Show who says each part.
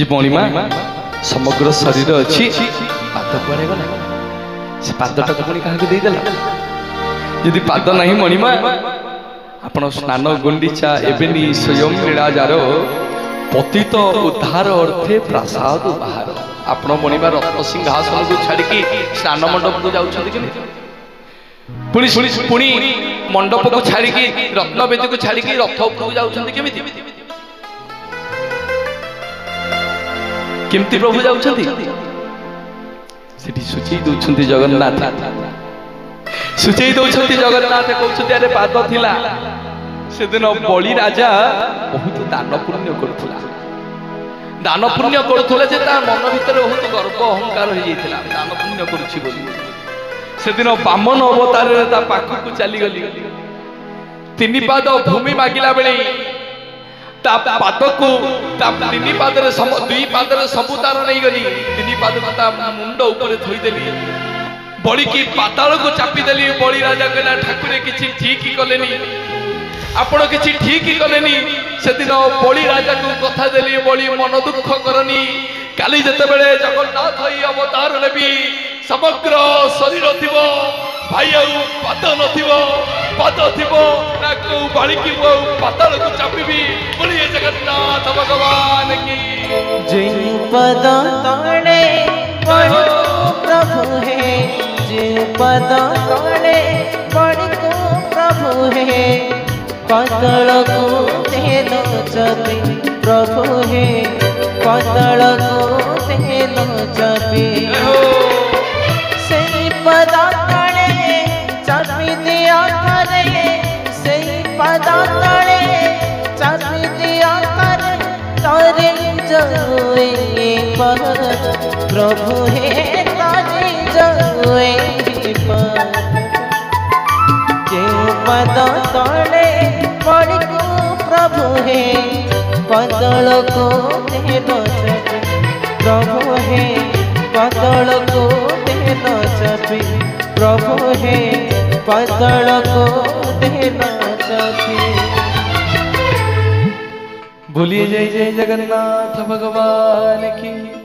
Speaker 1: जे मणिमा समग्र शरीर अच्छी पाद कुआड़े गला से पादटा पुणी क्या देदेला यदि पाद नहीं मणिमा आपण स्नान गुंडीचा एबेनी स्वयं लीलाजार पतित उद्धार अर्थे प्रासाद बाहर आपण मणिमा रत्न सिंहासन को छाड़ी स्नान मंडप को जाऊँ पुणी मंडप को छाड़ी रत्न वेदी को छाड़ी रथ उपरକୁ जाऊँ केमती प्रभु जाऊँगी सूचई दौरान जगन्नाथ सूचई दौरान जगन्नाथ कहते अरे पाद थिला से दिन बलि राजा बहुत दान पुण्य करुला दान पुण्य करुला जे ता मन भितर बहुत गर्व अहंकार हो जाइथिला दान पुण्य करुछि बोली से दिन बामन अवतार ता पाखक चली गली तीन पाद भूमि मागिला बेले ता पाद को ता तीन पाद रे दुई पाद रे सब तार नहीं गली तीन पाद को ता मुंड ऊपर थोई देली बड़ी की पाताल को चापी देली बलि राजा कहला ठाकुर किछि ठीक कलेनी आपण किछि ठीक कलेनी से दिन बलि राजा को कथा देली बलि मन दुख करनी काली जते बेले जगन्नाथ ही अवतार लेबी समग्र शरीर थिबो भाई आउ पाद नथिबो पाद थिबो ना को बाली की वो पाताल को चापीबी बोलिए जगन्नाथ भगवान की
Speaker 2: जय पद तले बड़ी प्रभु है जय पद तले बड़ी को प्रभु है पाताल को तेलो चपी प्रभु है पाताल को तेलो चपी सही पद तले चापी दिया करे सही पद तले चापी दिया करे तारे जगोए पर प्रभु है तारे जगोए पर जे पद तले बड़ी को प्रभु है पाताल को तेलो चपी प्रभु है पाताल को तेलो चपी प्रभु है पाताल को तेलो चपी
Speaker 1: बोलिए जय जय जगन्नाथ भगवान की।